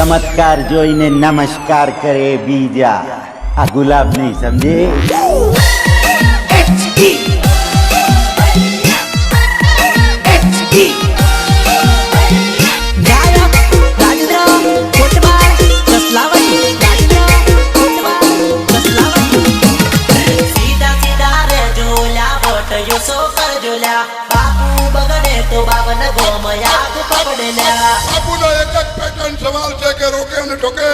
चमत्कार जोईने नमस्कार करे बीजा आ गुलाब नहीं समझे। बापू बगड़े तो बावन गोमया पकड़ेला बापू नो एक पैटर्न सवाल छे के रोके ने ठोके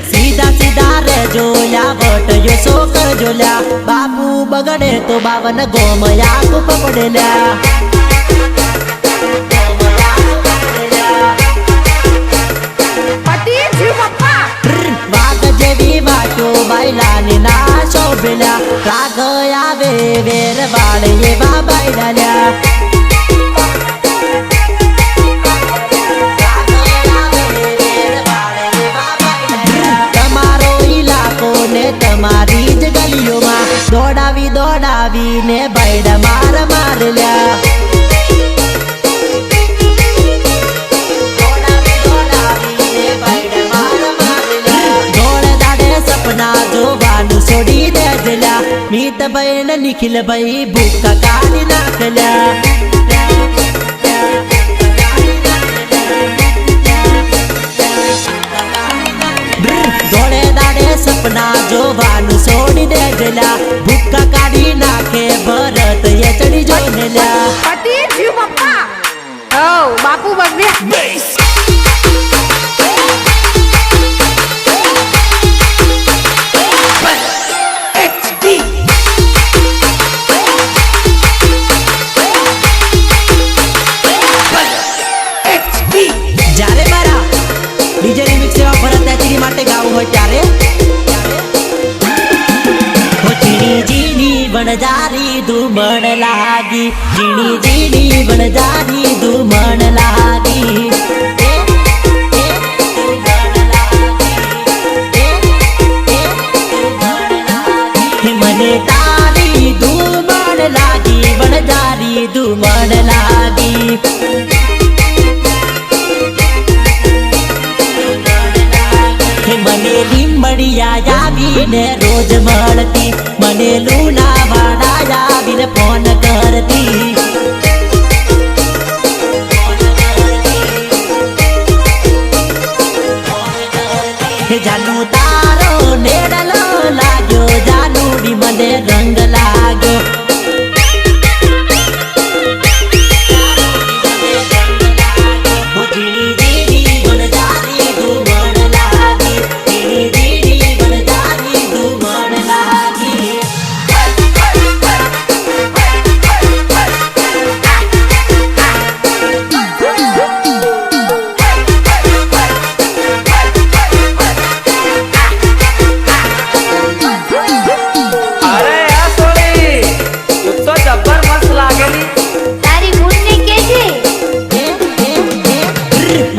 सीधा सीधा रे जोला बट यो सो कर जोला बापू बगड़े तो बावन गोमया पकड़ेला वाग जेवी वाटो बायलाने ना शोभेला राग आवे वेर वाळे ये बायलाल्या તમારો ઇલાકો ને તમારી જ ગલીઓમાં દોડાવી દોડાવીને બૈડા મારલ્યા छोड़ी दे दिला मीत बहन निखिल भाई भूखा काढ़ी नाखल्या दौड़े दाड़े सपना जो वानु छोड़ी दे दिला भूखा काढ़ी नाखे भरत ये चढ़ी जो नेल्या पति जीव पप्पा ओ बापू बगड़े बनजारी धूमण लागी जीनी जीनी बनजारी धूमण लागी मने तारी धूमण लागी बनजारी धूमण लागी मने લીંબડિયા આવીને રોજ મળતી મને લુણાવાડા આવીને ફોન કરતી જાનુ તારો નેડલો લાગ્યો જાનુડી મને રંગ લાગ્યો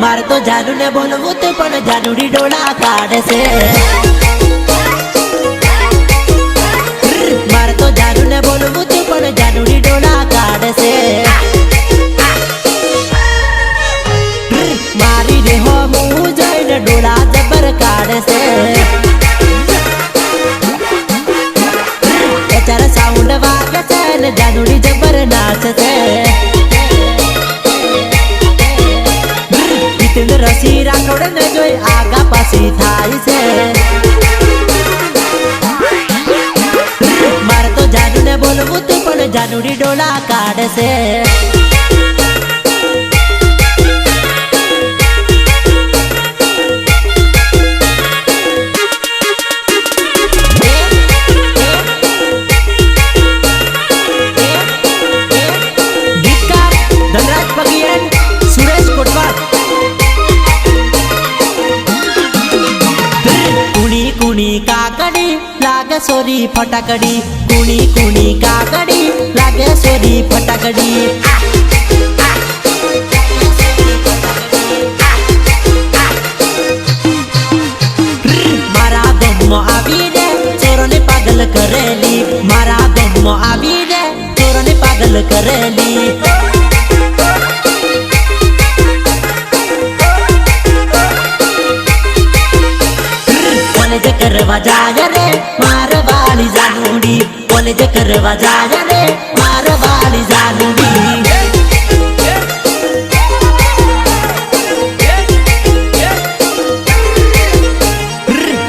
मार तो जानू ने बोलवू तो पण जानूडी डोळा काढसे मार तो जानू ने बोलवू तो पण जानूडी डोळा काढसे मारी रे हो मु जैन डोळा जबर काढसे त्याच्यार साऊंड वागसे न जानूडी जबर नाचसे रसी राठोड़ ने जोई आगा पासी थाई से मार तो जानू ने बोलवू तो पण जानूडी डोळा काढसे काकड़ी लागे सोरी फटाकड़ी कुणी कुणी काकड़ी लागे सोरी फटाकड़ी मारा गम्मो आवी दे चोरोने पागल करेली मारा गम्मो आवी दे चोरोने पागल करेली करवा जाय रे मारवाड़ी जानुडी कॉलेज करवा जाय रे मारवाड़ी जानुडी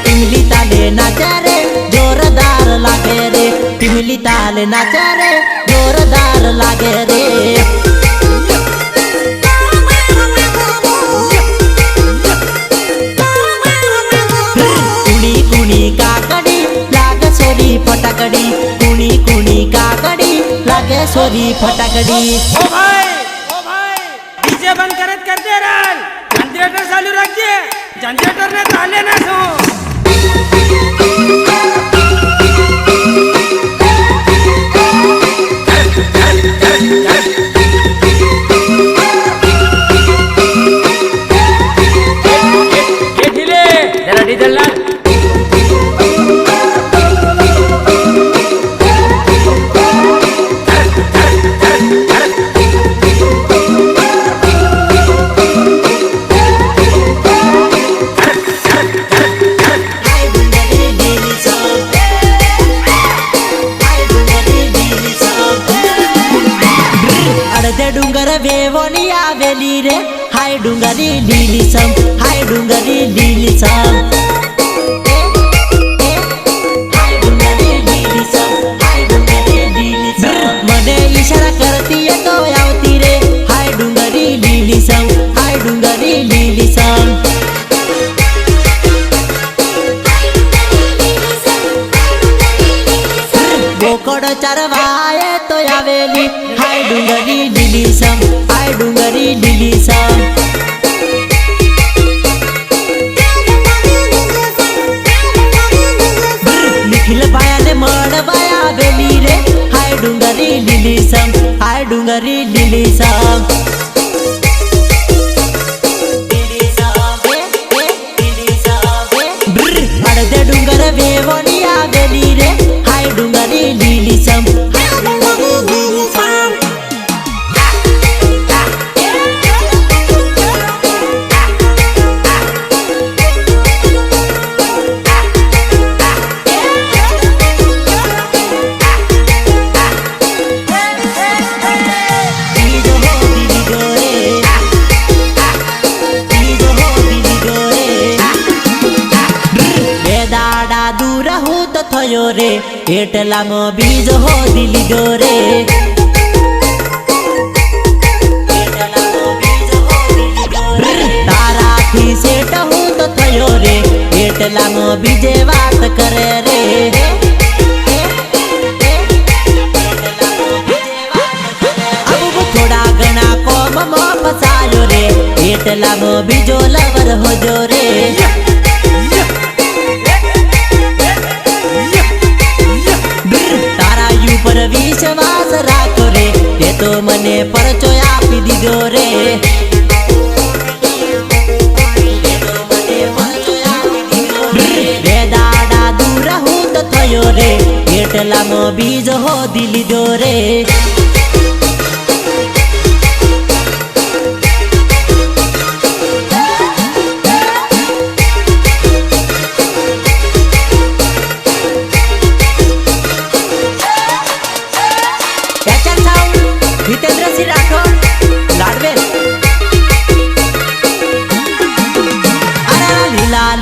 टिमली ताले नाचा रे जोरदार लागे रे टिमली ताले नाचा रे जोरदार लागे रे कुणी कुणी काकडी लागे सोरी फटाकडी कुणी कुणी काकडी लागे सोरी फटाकडी ओ भाई डीजे बंद करते रह जनरेटर चालू रखिए जनरेटर ने चाले ना सो जरा डीजल ला डुंगर वेवणी आवेली रे हाय डुंगरी लीली सम हाय डुंगरी लीली सम हाय डुंगरी लीली सम हाय डुंगरी लीली सम मने इशारा करती है तो आवती रे हाय डुंगरी लीली सम हाय डुंगरी लीली सम बोकड चरवाए तो आवेली हाय डुंगरी लीली सम हाय डुंगरी लीली सम निखिल बायाने मडवाया आवेली रे हाय डुंगरी लीली सम हाय डुंगरी लीली सम अडदे डुंगर वेवणी आवेली रे हाय डुंगरी लीली सम थयो रे एटलामा बीज हो दिली डोरे तारा थी सेट हो तो थयो रे एटलामा बीजे बात करे रे अब थोड़ा घना कोम मो फसायो रे एटलामा बीजो लवर हो जो रे पर विश्वास राखो रे ते तो मने परचो आपी दीधो रे दादा दूर हूँ तो थयो रे एटलामा बीज हो दिली दो रे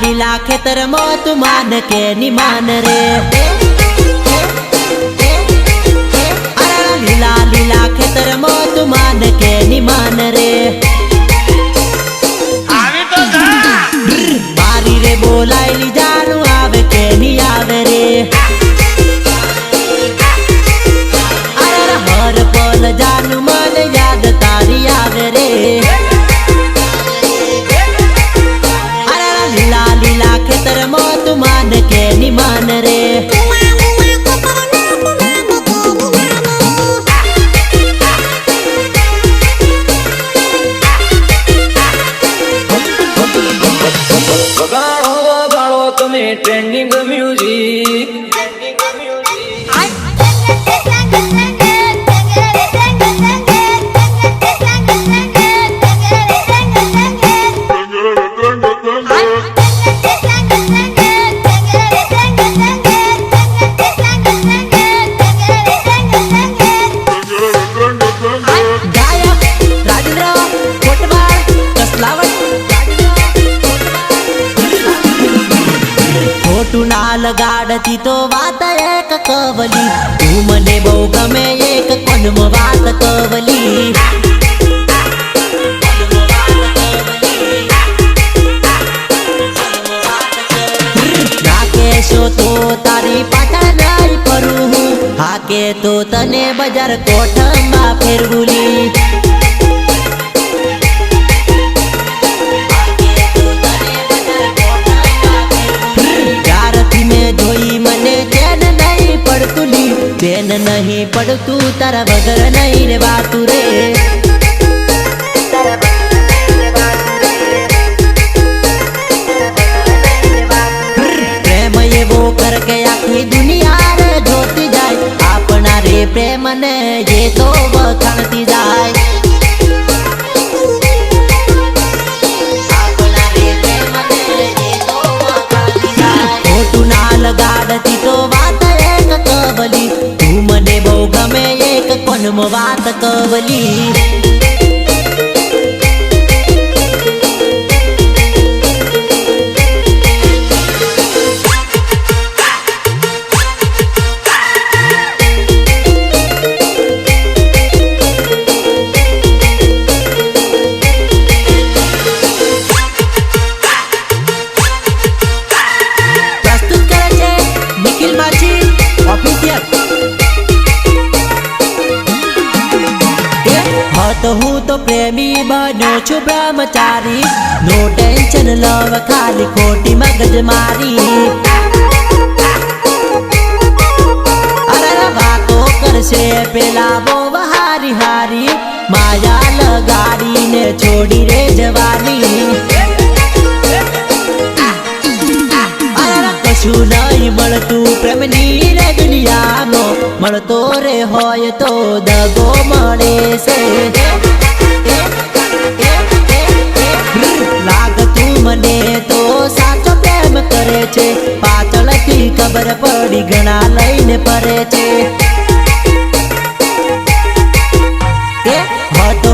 लीला खेतर मो तू मान के निमान रे लीला लीला खेतर मो तू मान के निमान रे मारी रे बोलाइली जानू आवे के नी आवे रे हर पल जानू मन याद तारी आवे रे लीला लीला खेतर मो तू मान के निमान रे तुम्हें ट्रेंडिंग म्यूजिक Thank you. ખોટું ના લગાડતી તો વાત એક કવલી તું મને બહુ ગમે એક કોનમ વાત કવલી નાખેશો તો તારી પાછળ નહીં ફરું હું હાકે તો તને બજાર કોઠમાં ફેરવુલી ચેન નહીં પડતું તારા વગર નહીં રેવાતું રે પ્રેમ એવો કર કે આખી દુનિયા રે જોતી જાય આપણા રે પ્રેમ ને એ તો વખાણતી જાય ખોટું ના લગાડતી તો વાત એક કવલી તું મને બહુ ગમે એક કોનમ વાત કવલી તો હું તો પ્રેમી બન્યો છું બ્રહ્મચારી નો ટેન્શન લવ ખાલી ખોટી મગજ મારી અરે વાતો કરશે પેલા બહુ હારી હારી માયા લગાડીને છોડી રે જવાની કશું નહીં મળતું પ્રેમની રે દુનિયામાં મળતો રે હોય તો દગો મળે છે લાગતું મને તો સાચો પ્રેમ કરે છે પાછળથી ખબર પડી ઘણા લઈને ફરે છે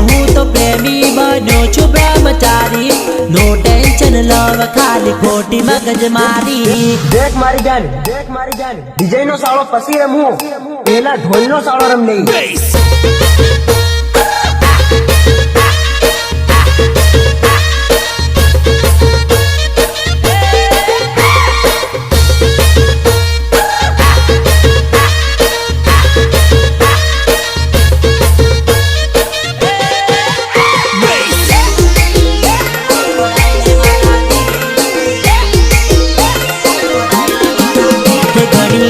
હું તો પ્રેમી બન્યો છું બ્રહ્મચારી નો ટેન્શન લવ ખાલી ખોટી મગજ મારી દેખ મારી જાન ડીજે નો સાળો પછી રમું પેલા ઢોલ નો સાળો રમ નહીં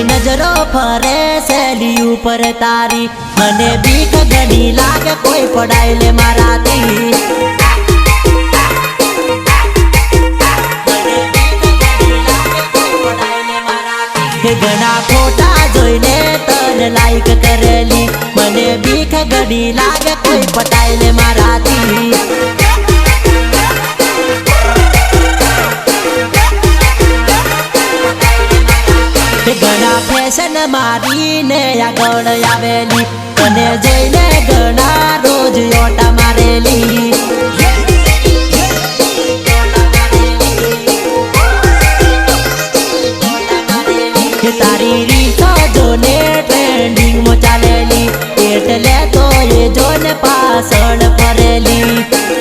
નજરો ફરે સહેલી ઉપર તારી મને બીક ઘણી લાગે કોઈ પડાય લે મારાથી ઘણા ફોટા જોઈને તને લાઈક કરેલી મને બીક ઘણી લાગે કોઈ પટાય લે મારાથી ઘણા ફેશન મારીને આગળ આવેલી તને જોઈને ઘણા રોજ ઓટા મારેલી તારી રીતો જોને ટ્રેન્ડિંગમાં ચાલેલી એટલે તો એ જોને પાછળ ફરેલી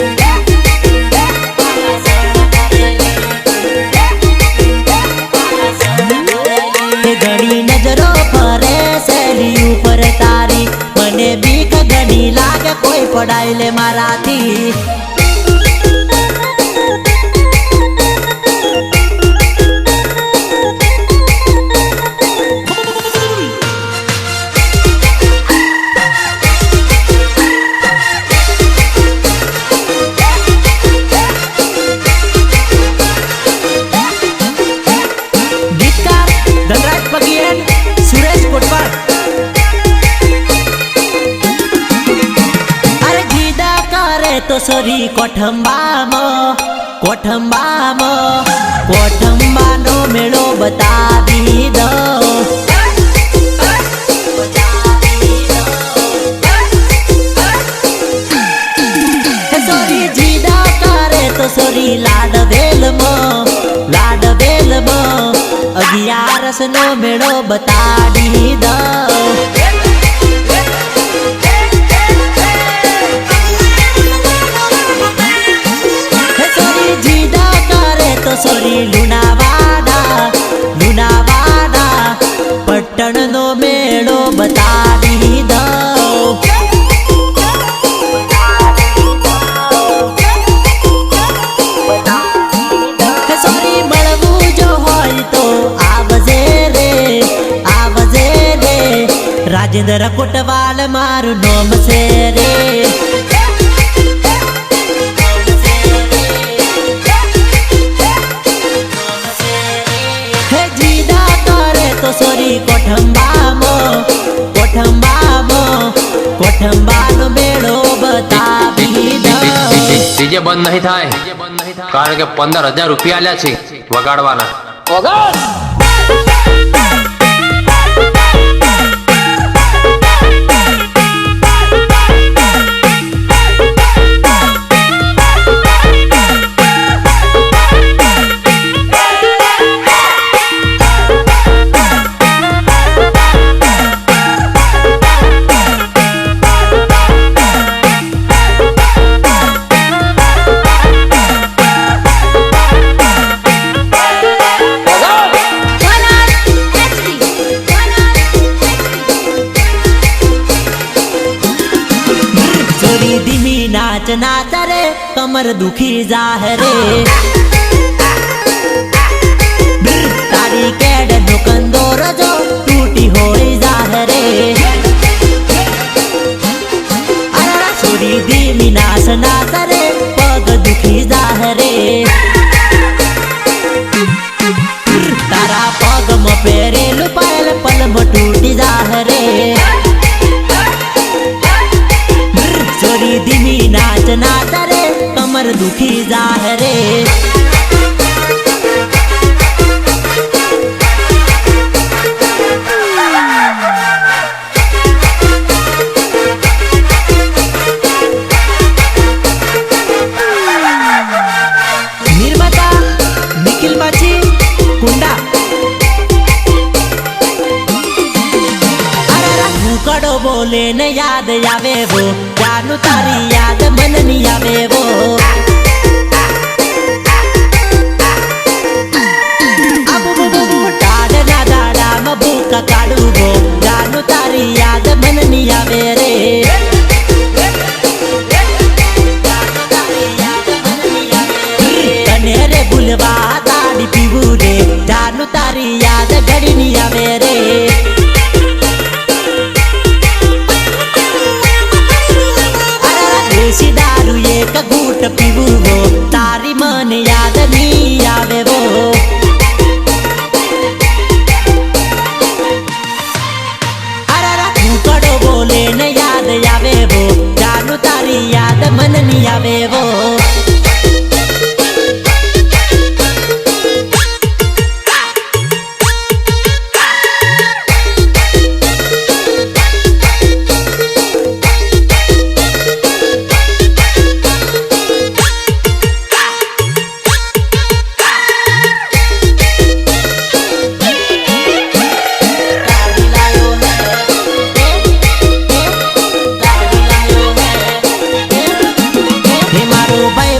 ઘણી નજરો ફરે સહેલી ઉપર તારી મને બીક ઘણી લાગે કોઈ પડાય લે મારાથી તો સોરી કોઠંબાનો મેળો બતાવી દો સોરી જીદા કરે તો સોરી લાડવેલમાં 11 નો મેળો બતાડી દઉં હે સોરી જીદા કરે તો સોરી લુણાવાડા પટણ નો મેળો બતાડી દઉં સોરી મળવું જો હોય તો આવજે રે રાજેન્દ્ર કોટવાલ મારું નામ છે રે હે જીદા કરે તો સોરી કોઠંબાનો મેળો બતાવી દઉં ડીજે બંધ નહીં થાય કારણ કે 15,000 રૂપિયા આલ્યા છે વગાડવાના नाच नाच रे कमर दुखी जाहरे तारी केड नो कंदोर जो टूटी होई जाहरे अरे छोरी धीमी नाच नाच रे पग दुखी जाहरे तारा पग म पेरेलू पायल पल म टूटी जाहरे छोरी धीमी नाच नाच रे कमर दुखी जाहरे निर्माता निखिल बाची कुंडा कड़ो बोले न याद आवे वो जानू तारी याद मन नहीं आवे वो अब डाड ना डाडा मबू का काड़ू वो जानू तारी याद मन नहीं आवे रे तने रे बुलवा ताड़ी पीवू रे जानू तारी याद घड़ी नहीं आवे रे दारू एक घूट पीवू वो तारी मन याद नहीं आवे वो अरे कड़ो बोले न याद आवे वो जानू तारी याद मन नहीं आवे वो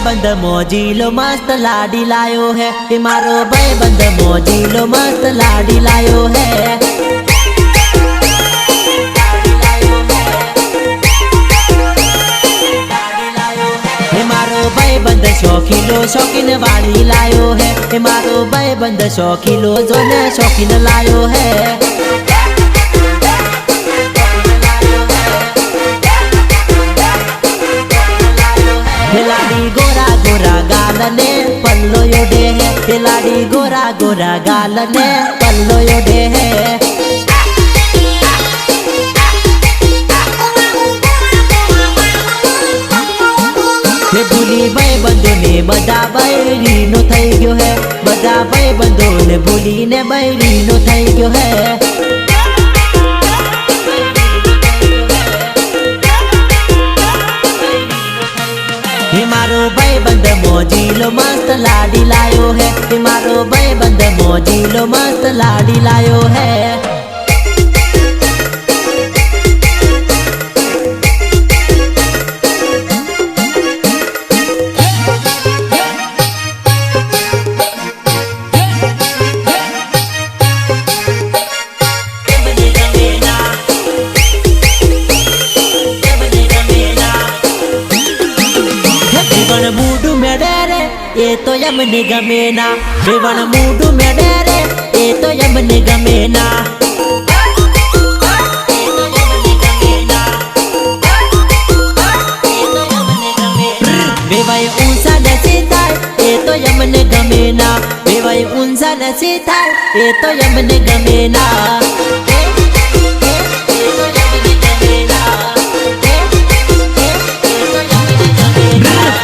बंद मोजीलो मस्त लाडी लायो है ये मारो भाई बंद मोजीलो मस्त लाडी लायो है ये मारो भाई बंद शौकीलो शौकीन वाली लायो है ये मारो भाई बंद शौकीलो जोने शौकीन लायो है लाडी गोरा गोरा गाल ने पल्लो योडे है लाडी गोरा गोरा गाल ने पल्लो योडे है भूली भाई बंधु ने बदा बैरी नो थई गयो है बदा भाई बंधु ने भूली ने बैरी नो थई गयो है मारो भाईबंध मोजीलो मस्त लाडी लायो है ये मारो भाईबंध मोजीलो मस्त लाडी लायो है बेवन मूडू में डेरे ये तो यमने गमेना बेवन मूडू में डेरे ये तो यमने गमेना बेवाई ऊंचा नसी थाय ये तो यमने गमेना बेवाई ऊंचा नसी थाय ये तो यमने गमेना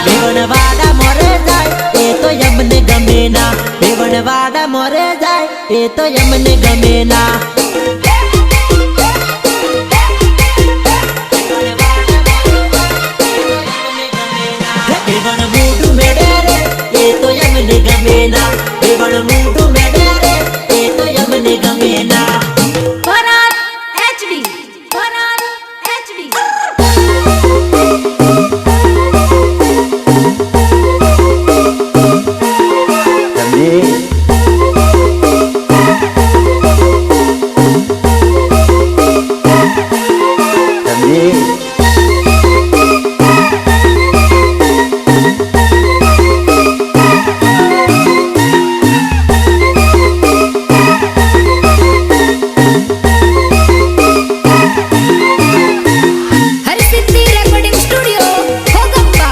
बेवनवाड़ा मोरे जाय ये तो यमने गमेना बेवनवाड़ा मोरे जाय ये तो यमने गमेना बेवन मूडू में डेरे ये तो यमने गमेना बेवन मूडू में डेरे ये तो यमने गमेना फरहाद HD फरहाद HD समझे समझे हरिसिद्धि रेकॉर्डिंग स्टुडिओ होगप्पा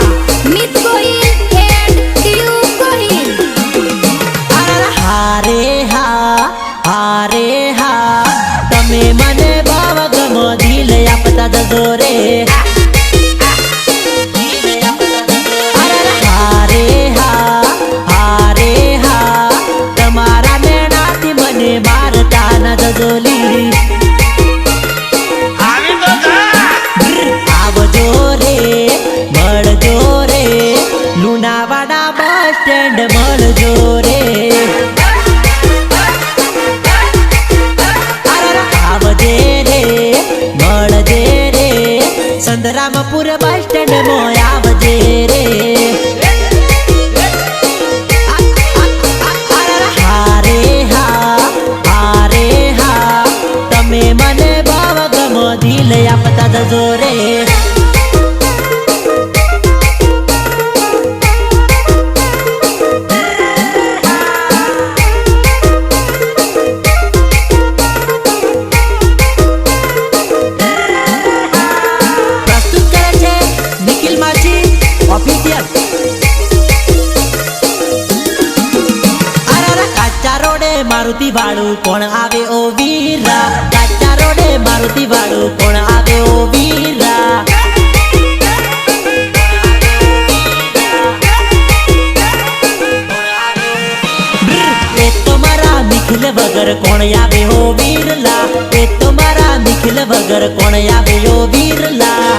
मीत गोहिल एंड टीयू गोहिल हारे हा तमे मने भाव गमो दिल आपता जोरे हारे हा तमारा नेणाती मने मारता न जजोली आवजो रे મળજો રે લુણાવાડા બસ સ્ટેન્ડ મળજો રે આવજે રે મળજે રે સંતરામપુર બસ સ્ટેન્ડ મોય આવજે રે હારે હા તમે મને ભાવ ગમો દિલ આપતા જજો રે પ્રસ્તુત કરે છે નિખિલ માછી ઓફિશિયલ કાચા રોડે મારુતિ વાળું કોણ આવે ઓ વીરા કાચા રોડે મારુતિ વાળું કોણ આવે ઓ વીરા એ તો મારા નિખિલ વગર કોણ આવે ઓ વીરલા એ તો મારા નિખિલ વગર કોણ આવે ઓ વીરલા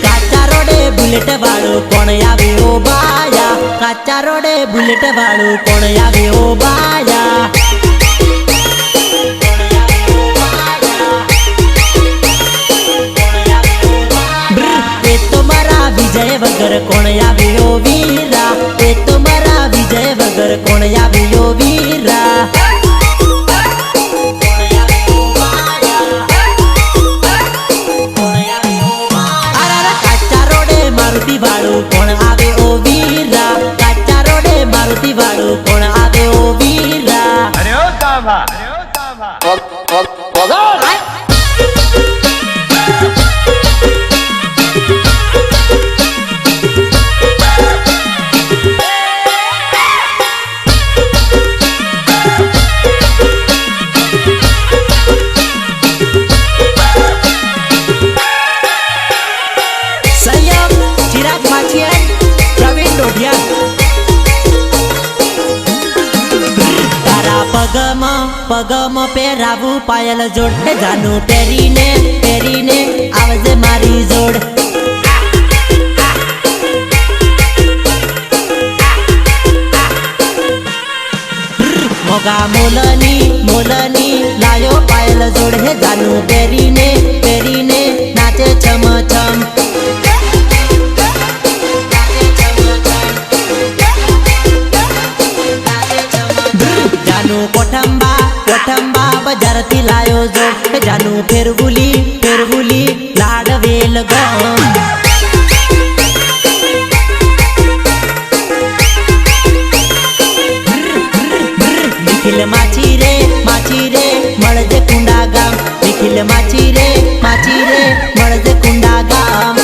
કાચા રોડે બુલેટ વાળું કોણ આવે ઓ બાયા કાચા રોડે બુલેટ વાળું કોણ આવે ઓ બાયા એ તો મારા વિજય વગર કોણ આવે ઓ વીરા એ તો મારા વિજય વગર કોણ આવે ઓ વીરા કાચા રોડે મારુતિ વાળું કોણ આવે ઓ વીરા કાચા રોડે મારુતિ વાળું કોણ આવે ઓ વીરા સંયમ ચિરાગ માછીએ પગમાં પહેરાવું પાયલ જોડ હે જાનું પહેરીને પહેરીને આવજે મારી જોડ મોગા મોલની લાયો પાયલ જોડ હે જાનું પહેરીને પહેરીને નાચે છમ છમ જાનું કોઠંબા બજારથી લાયો જોડ હે જાનું ફેરવુલી લાડવેલ ગમ નિખિલ માછી રે મળજે કુંડા ગામ નિખિલ માછી રે મળજે કુંડા ગામ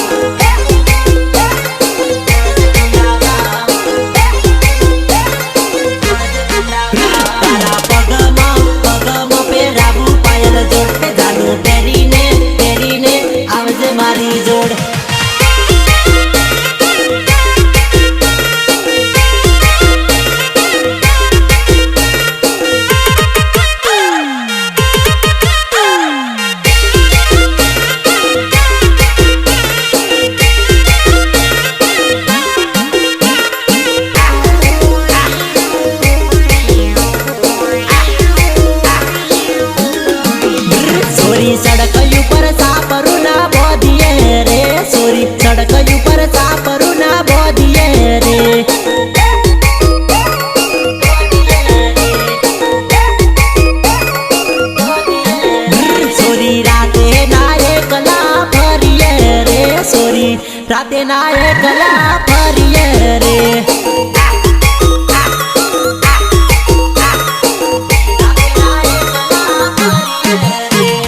તારા પગમાં પહેરાવું પાયલ જોડ હે જાનું પહેરીને આવજે મારી જોડ સોરી સડક ઉપર સાપરું ના બોધીએ રે સોરી સડક ઉપર સાપરું ના બોધીએ રે સોરી રાતે ના એકલા ફરીએ રે સોરી રાતે ના એકલા ફરીએ રે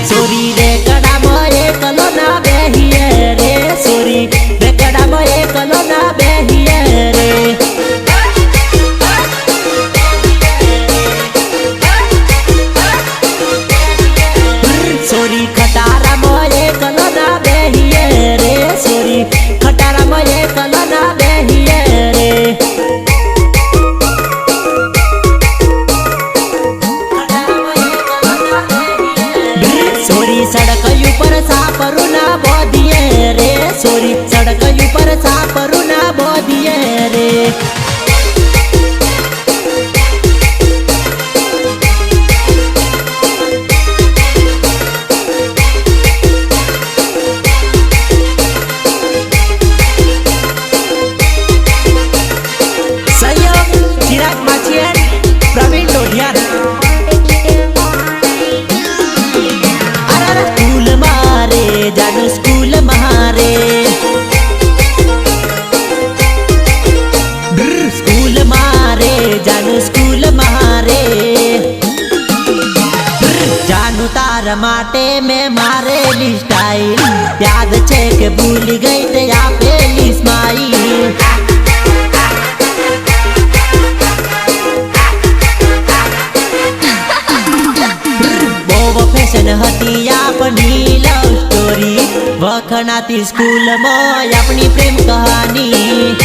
સોરી રે કડામાં એકલો ના બેહીએ રે સોરી રે કડામાં એકલો ના બેહીએ રે સોરી ખટારામાં એકલો ના બેહીએ રે સોરી ખટારામાં એકલો ના બેહીએ રે સોરી સડક ઉપર સાપરું ના બોધીએ રે સોરી સડક ઉપર સાપરું ના બોધીએ રે સહયોગ ચિરાગ માછીયાર પ્રવીણ લોઢિયાર સ્કૂલ મારે જાનું સ્કૂલ મારે સ્કૂલ મારે જાનું સ્કૂલ મારે જાનું તાર માટે મેં મારેલી સ્ટાઈલ યાદ છે કે ભૂલી ગઈ તે આપેલી સ્માઈલ બહુ ફેશન હતી આપણી લવ સ્ટોરી વખણાતી સ્કૂલમાં આપણી પ્રેમ કહાની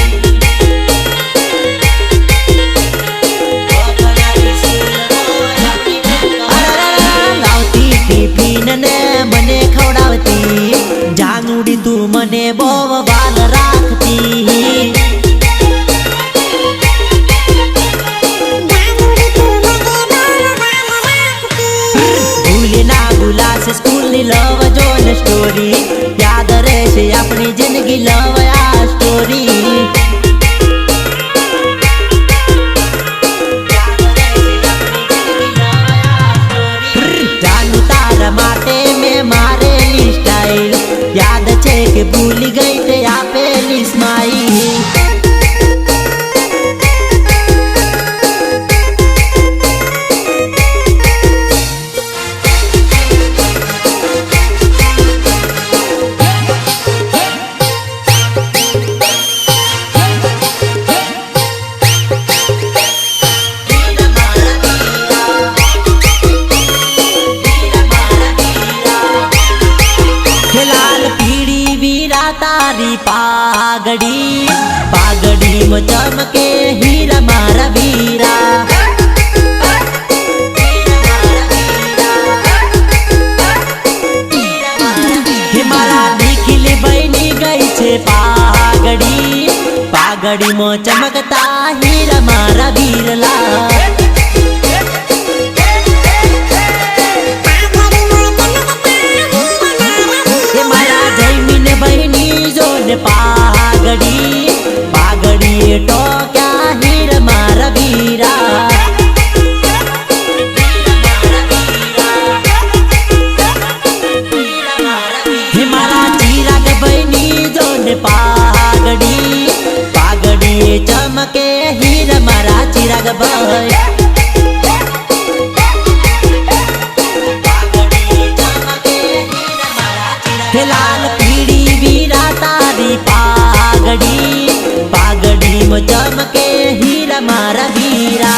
લાવતી ટિફિન ને મને ખવડાવતી જાનુડી તું મને બહુ વાલ રાખતી ના ભૂલાશે સ્કૂલની લવ જોન સ્ટોરી યાદ રહેશે આપણી જિંદગી લવ આ સ્ટોરી જાનું તારા માટે મેં મારેલી સ્ટાઈલ યાદ છે કે ભૂલી ગઈ તે આપેલી સ્માઈલ તારી પાઘડી માં ચમકે હીરા મારા વીરા पागड़ी मो चमकता हीरा मारा बीरला ये मारा जैमीन बहनी जोन पागड़ी पागड़ी तो क्या हीर मारा बीरा हिमारा चिराग बहनी जोन पागड़ी पागड़ी चमके हीर मारा चिराग भाई लाल पीड़ी वीरा तारी पागड़ी पागड़ी में चमके हीरा मारा वीरा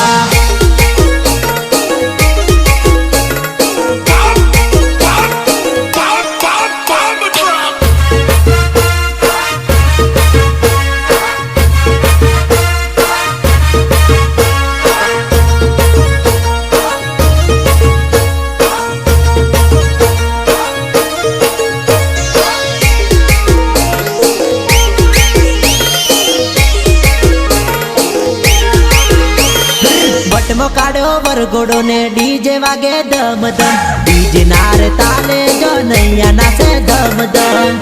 काढ़ो वरगोड़ो ने डीजे वागे दम दम डीजे नार ताले जो नैया नाचे दम दम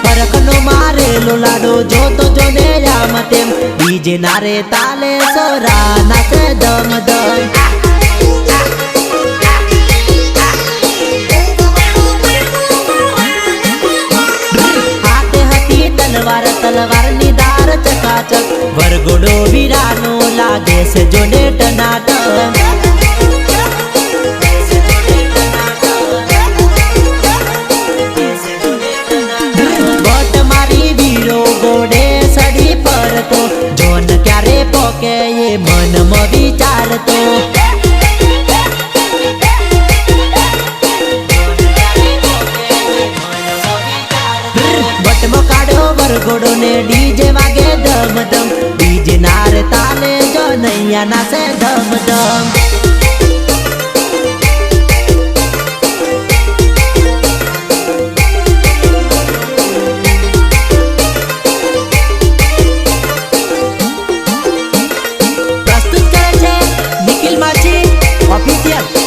परखनो मारे लो लाडो जो तो जो ने यामते डीजे नारे ताले सोरा नाचे दम दम तलवार तलवार निदार चकाचक वरगोड़ो वीरानो लागे से जोने टनाटन बोट मारी वीरो गोड़े सड़ी पर तो जोन क्यारे पोके ये मन में विचार तो वरगोड़ो ने डीजे वागे दम दम डीजे नार ताले जो नैया नाचे दम दम प्रस्तुत करे छे निखिल माची ऑफिशियल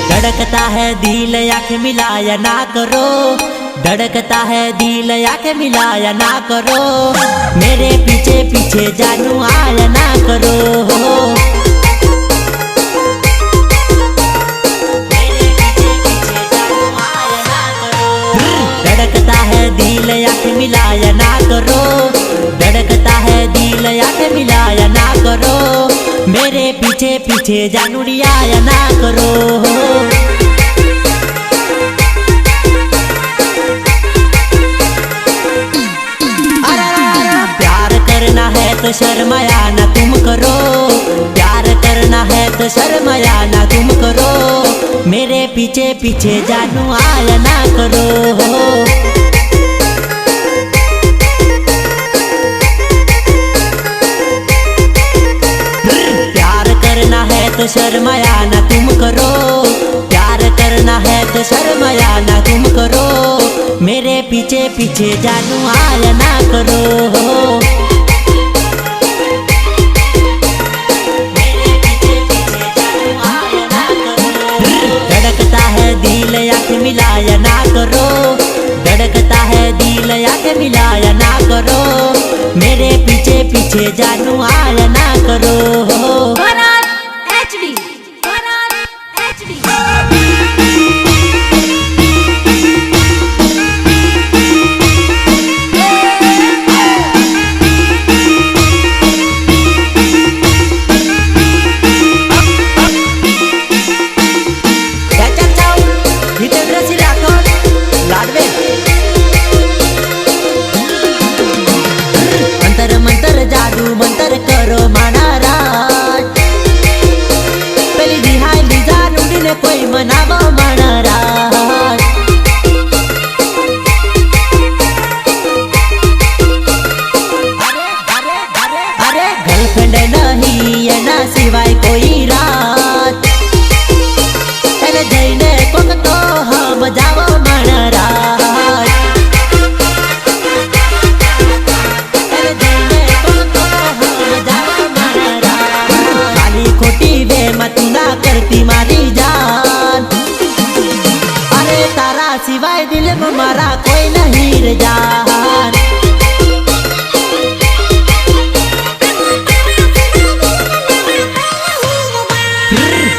धड़कता है दिल आँख मिलाया ना करो धड़कता है दिल आँख मिलाया ना करो मेरे पीछे पीछे जानू आया ना करो धड़कता है दिल आँख मिलाया ना करो धड़कता है दिल आँख मिलाया ना करो मेरे पीछे पीछे जानू आया ना करो करना है तो शर्माया ना तुम करो प्यार करना है तो शर्माया ना तुम करो मेरे पीछे पीछे जानू आया ना करो प्यार करना है तो शर्माया ना तुम करो प्यार करना है तो शर्माया ना तुम करो मेरे पीछे पीछे जानू आया ना करो दिल आँख मिलाया ना करो धड़कता है दिल आँख मिलाया ना करो मेरे पीछे पीछे जानू आया ना करो HD HD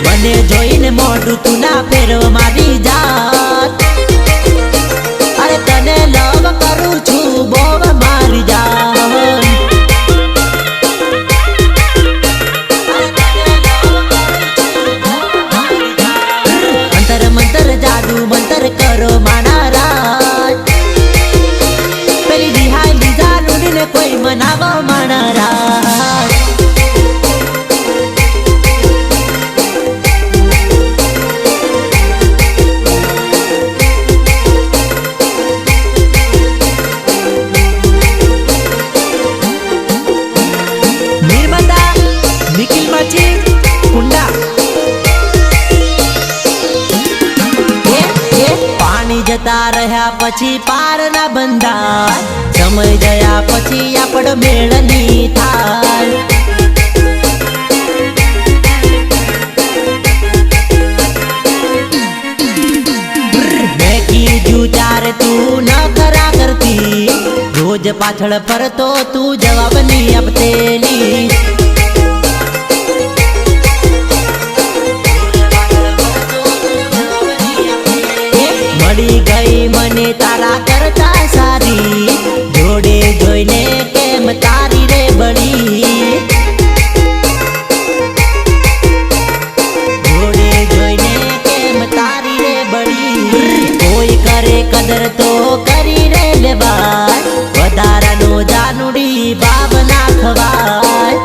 મને જોઈને મોઢું તું ના ફેરવ મારી જાત અરે તને લવ કરું છું બોવ મારી જાત અંતર મંતર જાદુ મંતર કરો માના રાજ પેલી રિહાઈ લીધા નુડીને કોઈ મનાવો માના રાજ નિર્મદા નિખિલ માછી કુંડા પાણી જતા રહ્યા પછી પાર ના બંધાય સમય ગયા પછી આપણો મેળ ની થાય મેં કીધું ત્યારે તું ન ખરા કરતી રોજ પાછળ ફરતો તું જવાબ નહીં આપતેલી મળી ગઈ મને તારા કરતા સારી જોડે જોઈને કેમ તારી રે બળી જોડે જોઈને કેમ તારી રે બળી કોઈ કરે કદર તો કરી રે લેવાય વધારાનો જાનુડી બાબ ના ખવાય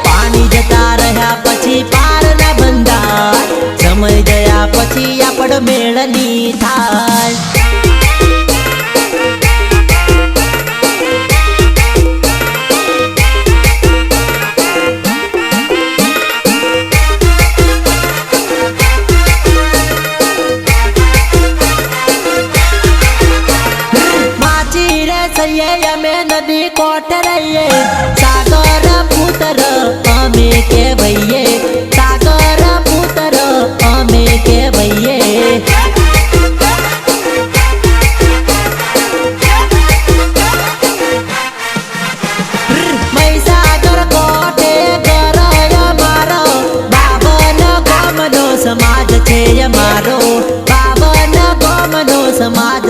પાણી જતા રહ્યા પછી પાર ના બંધાય સમય ગયા પછી આપણો મેળ ની થાય માછી રે સૈયે અમે નદી કોટ રહીએ સાગર પુત્ર અમે કે ભઈએ સાગર પુત્ર અમે કે ભઈએ મહીસાગર કોટે ગરય મારો બાબન ગોમનો સમાજ છે અમારો બાબન ગોમનો સમાજ